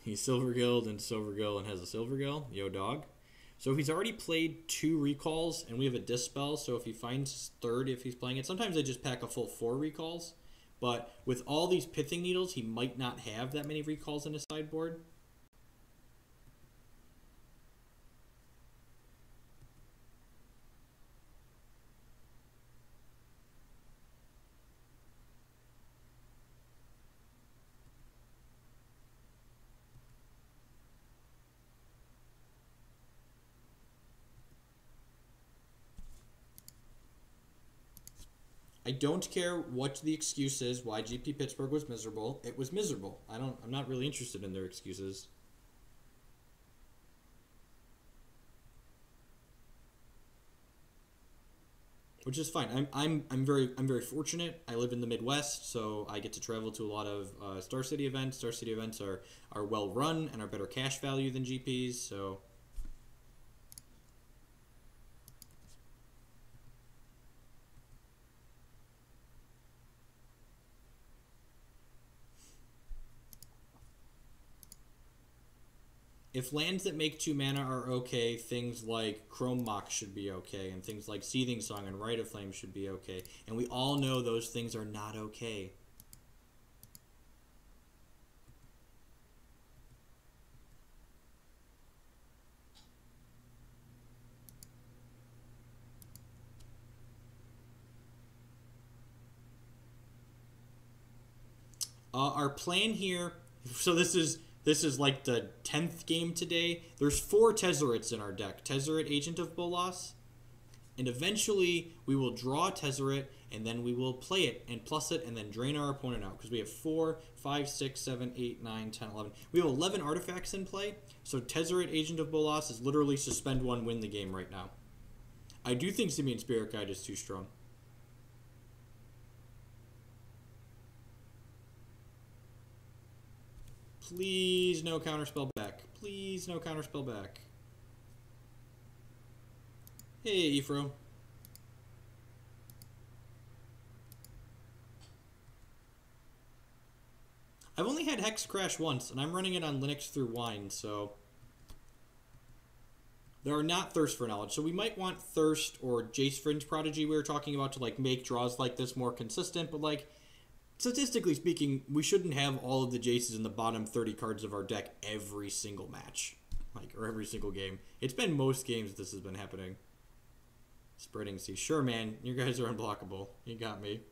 He's Silver Guild and Silver Guild and has a Silver Guild. Yo, dog. So he's already played 2 recalls, and we have a Dispel, so if he finds third, if he's playing it, sometimes I just pack a full 4 recalls. But with all these Pithing Needles, he might not have that many recalls in his sideboard. I don't care what the excuse is why GP Pittsburgh was miserable. It was miserable. I'm not really interested in their excuses. Which is fine. I'm very fortunate. I live in the Midwest, so I get to travel to a lot of Star City events. Star City events are well run and are better cash value than GPs, so if lands that make 2 mana are okay, things like Chrome Mox should be okay, and things like Seething Song and Rite of Flame should be okay. And we all know those things are not okay. Our plan here, so this is like the 10th game today. There's 4 Tezerets in our deck. Tezzeret, Agent of Bolas. And eventually we will draw a Tezzeret, and then we will play it and plus it and then drain our opponent out. Because we have 4, 5, 6, 7, 8, 9, 10, 11. We have 11 artifacts in play. So Tezzeret, Agent of Bolas is literally suspend 1, win the game right now. I do think Simian Spirit Guide is too strong. Please no counterspell back. Please no counterspell back. Hey, Ephro. I've only had Hex crash once, and I'm running it on Linux through Wine, so there are not Thirst for Knowledge. So we might want Thirst or Jace Fringe Prodigy we were talking about to like make draws like this more consistent, but like statistically speaking, we shouldn't have all of the Jaces in the bottom 30 cards of our deck every single match, like, or every single game. It's been most games this has been happening. Spreading Sea. Sure, man. You guys are unblockable. You got me.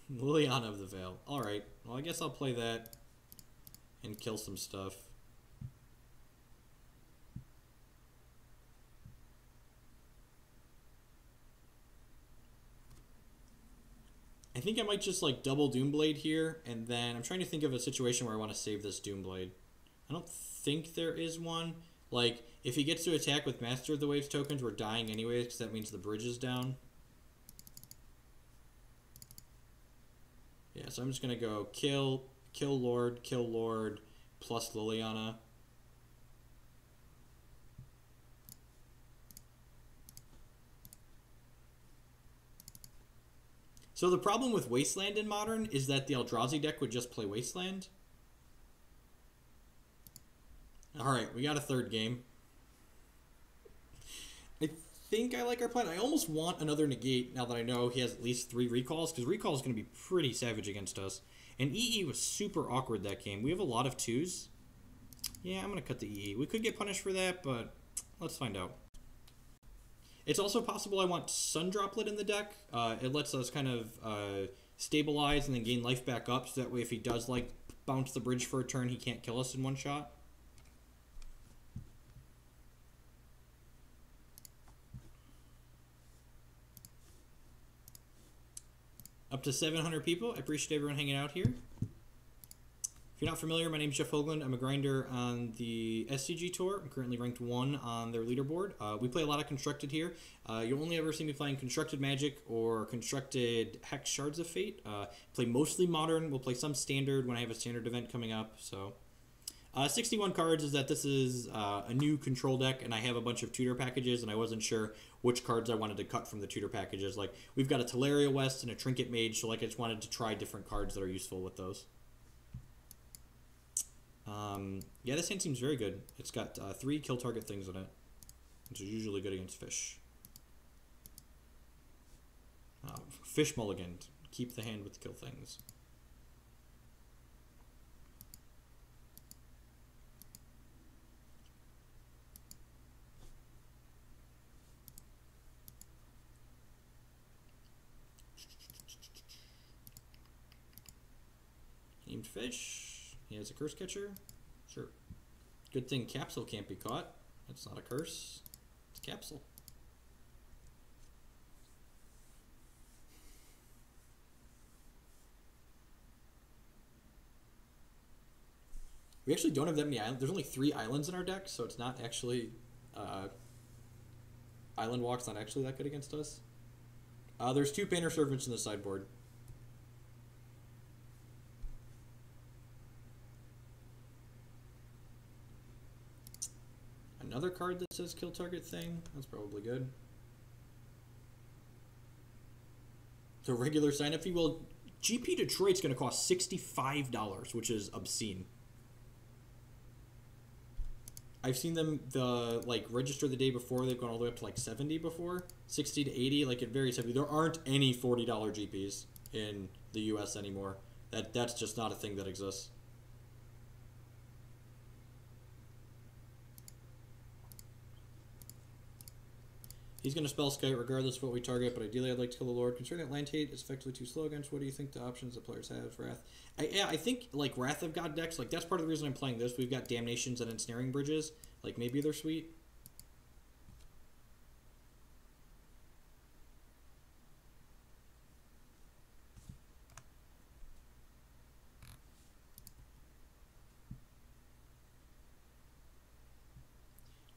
Liliana of the Veil. Alright. Well, I guess I'll play that and kill some stuff. I think I might just like double Doomblade here, and then I'm trying to think of a situation where I want to save this Doomblade. I don't think there is one. Like, if he gets to attack with Master of the Waves tokens, we're dying anyways, because that means the bridge is down. Yeah, so I'm just going to go kill Lord, plus Liliana. So the problem with Wasteland in Modern is that the Eldrazi deck would just play Wasteland. Alright, we got a third game. I think I like our plan. I almost want another negate now that I know he has at least 3 recalls, because recall is going to be pretty savage against us. And EE was super awkward that game. We have a lot of 2s. Yeah, I'm going to cut the EE. We could get punished for that, but let's find out. It's also possible I want Sun Droplet in the deck. It lets us kind of stabilize and then gain life back up, so that way if he does like bounce the bridge for a turn, he can't kill us in one shot. Up to 700 people. I appreciate everyone hanging out here. If you're not familiar, my name is Jeff Hoogland. I'm a grinder on the SCG Tour. I'm currently ranked 1 on their leaderboard. We play a lot of Constructed here. You'll only ever see me playing Constructed Magic or Constructed Hex Shards of Fate. Play mostly Modern. We'll play some Standard when I have a Standard event coming up. So 61 cards is that this is a new control deck, and I have a bunch of tutor packages, and I wasn't sure which cards I wanted to cut from the tutor packages. Like, we've got a Teleria West and a Trinket Mage, so like I just wanted to try different cards that are useful with those. Yeah, this hand seems very good. It's got 3 kill target things in it, which is usually good against fish. Fish mulligan. Keep the hand with kill things. Named fish. He has a curse catcher. Sure. Good thing Capsule can't be caught. That's not a curse. It's Capsule. We actually don't have that many islands. There's only 3 islands in our deck, so it's not actually... Island Walk's not actually that good against us. There's 2 Painter Servants in the sideboard. Another card that says kill target thing. That's probably good. The regular sign-up fee. Well, GP Detroit's going to cost $65, which is obscene. I've seen them register the day before. They've gone all the way up to like 70 before, 60 to 80. Like, it varies heavily. There aren't any $40 GPs in the U.S. anymore. That's just not a thing that exists. He's going to spell Skite regardless of what we target, but ideally I'd like to kill the Lord. Considering that Land Hate is effectively too slow against, what do you think the options the players have for Wrath? I think, like, Wrath of God decks, like, that's part of the reason I'm playing this. We've got Damnations and Ensnaring Bridges. Like, maybe they're sweet.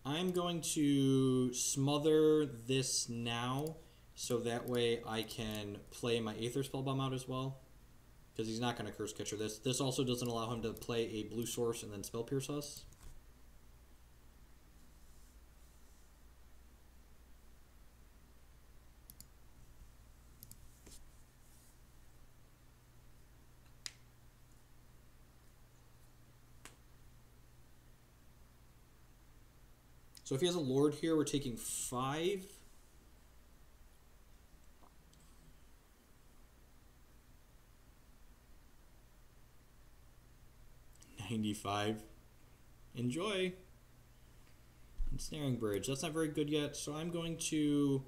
I'm going to smother this now, so that way I can play my Aether Spellbomb out as well, because he's not going to Curse Catcher this. This also doesn't allow him to play a blue source and then Spell Pierce us. So if he has a Lord here, we're taking 5. $95. Enjoy. Ensnaring Bridge. That's not very good yet, so I'm going to...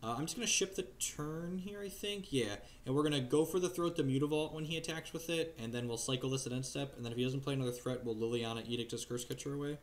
I'm just going to ship the turn here, I think. Yeah, and we're going to go for the Throat the Mutavault when he attacks with it, and then we'll cycle this at end step, and then if he doesn't play another threat, we'll Liliana Edict his Curse Catcher away.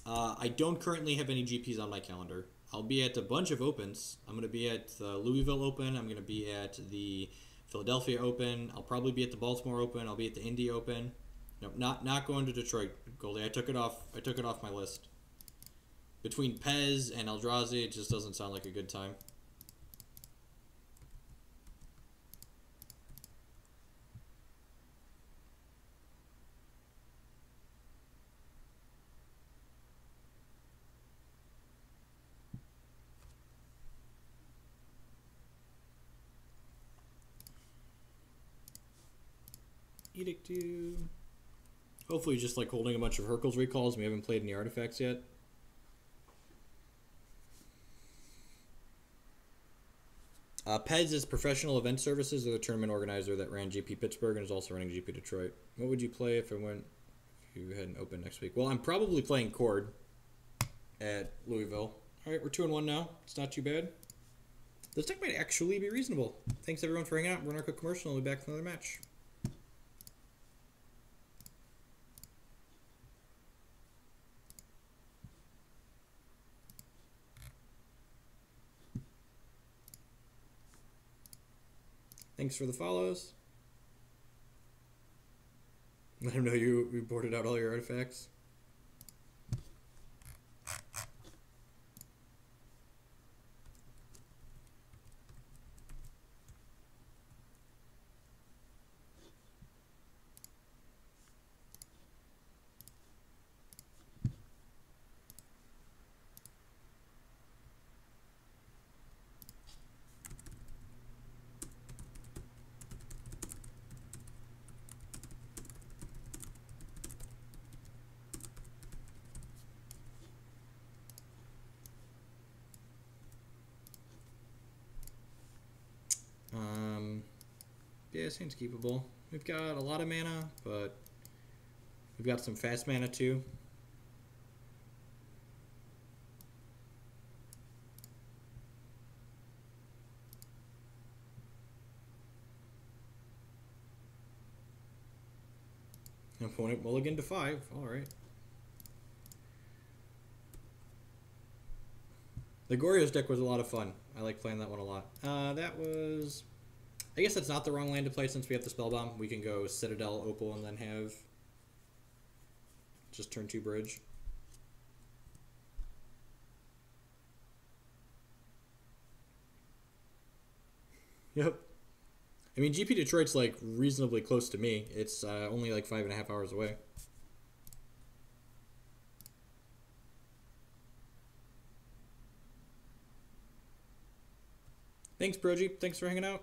I don't currently have any GPs on my calendar. I'll be at a bunch of opens. I'm going to be at the Louisville Open. I'm going to be at the Philadelphia Open. I'll probably be at the Baltimore Open. I'll be at the Indy Open. No, not going to Detroit, Goldie. I took it off my list. Between Pez and Eldrazi, it just doesn't sound like a good time. Edict you. Hopefully just like holding a bunch of Hercules recalls. We haven't played any artifacts yet. Pez is Professional Event Services. They're the tournament organizer that ran GP Pittsburgh and is also running GP Detroit. What would you play if you had an open next week? Well, I'm probably playing Cord at Louisville. All right, we're 2-1 now. It's not too bad. This deck might actually be reasonable. Thanks everyone for hanging out. We're on our quick commercial and we'll be back with another match. Thanks for the follows. Let him know you boarded out all your artifacts. this hand's keepable. We've got a lot of mana, but we've got some fast mana too. Opponent mulligan to 5. All right. The Goryo's deck was a lot of fun. I like playing that one a lot. That was... I guess that's not the wrong land to play since we have the Spellbomb. We can go Citadel, Opal, and then have just turn 2 bridge. Yep. I mean, GP Detroit's like reasonably close to me. It's only like 5.5 hours away. Thanks, Proji. Thanks for hanging out.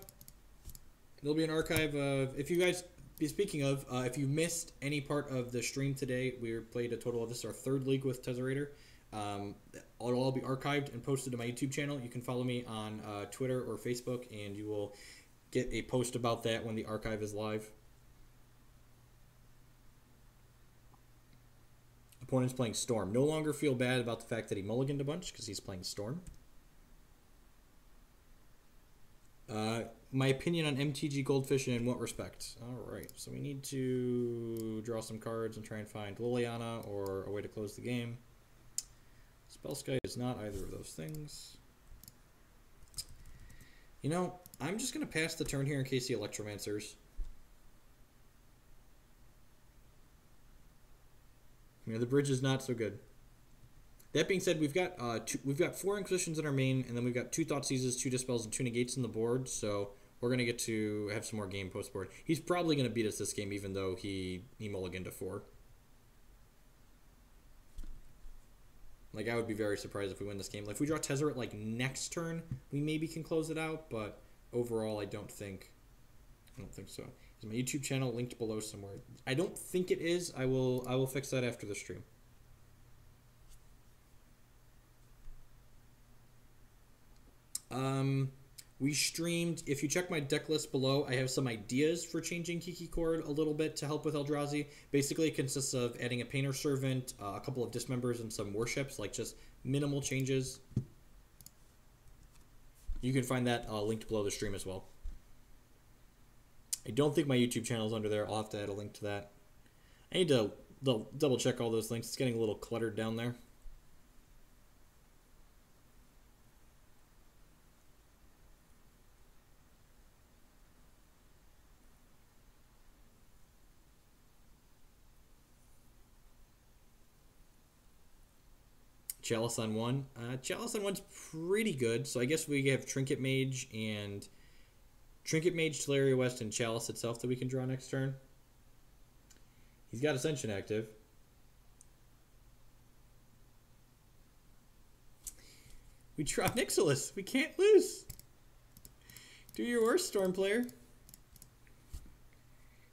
There'll be an archive of, if you guys, speaking of, if you missed any part of the stream today, we played a total of, this is our 3rd league with Tezerater. It'll all be archived and posted to my YouTube channel. You can follow me on Twitter or Facebook, and you will get a post about that when the archive is live. Opponent's playing Storm. No longer feel bad about the fact that he mulliganed a bunch because he's playing Storm. My opinion on MTG Goldfish and in what respect? Alright, so we need to draw some cards and try and find Liliana or a way to close the game. Spellskite is not either of those things. You know, I'm just going to pass the turn here in case he Electromancers. You know, the bridge is not so good. That being said, we've got 4 Inquisitions in our main, and then we've got 2 Thoughtseizes, 2 Dispels, and 2 Negates in the board, so we're going to get to have some more game post-board. He's probably going to beat us this game, even though he mulliganed to 4. Like, I would be very surprised if we win this game. Like, if we draw Tezzeret, like, next turn, we maybe can close it out, but overall, I don't think so. Is my YouTube channel linked below somewhere? I don't think it is. I will fix that after the stream. We streamed, if you check my deck list below, I have some ideas for changing Kiki Chord a little bit to help with Eldrazi. Basically, it consists of adding a Painter Servant, a couple of Dismembers, and some Worships, like just minimal changes. You can find that linked below the stream as well. I don't think my YouTube channel is under there. I'll have to add a link to that. I need to double check all those links. It's getting a little cluttered down there. Chalice on 1. Chalice on 1's pretty good, so I guess we have Trinket Mage and Trinket Mage, Teleria West, and Chalice itself that we can draw next turn. He's got Ascension active. We draw Nixilis. We can't lose. Do your worst, Storm player.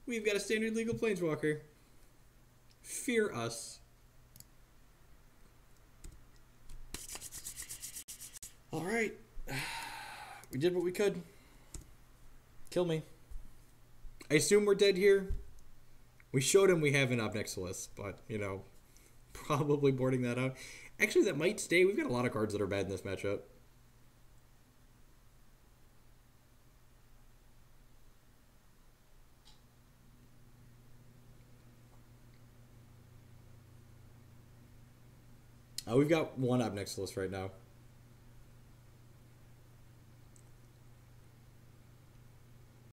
We've got a standard legal Planeswalker. Fear us. Alright. We did what we could. Kill me. I assume we're dead here. We showed him we have an Ob Nixilis, but, you know, probably boarding that out. Actually, that might stay. We've got a lot of cards that are bad in this matchup. We've got 1 Ob Nixilis right now.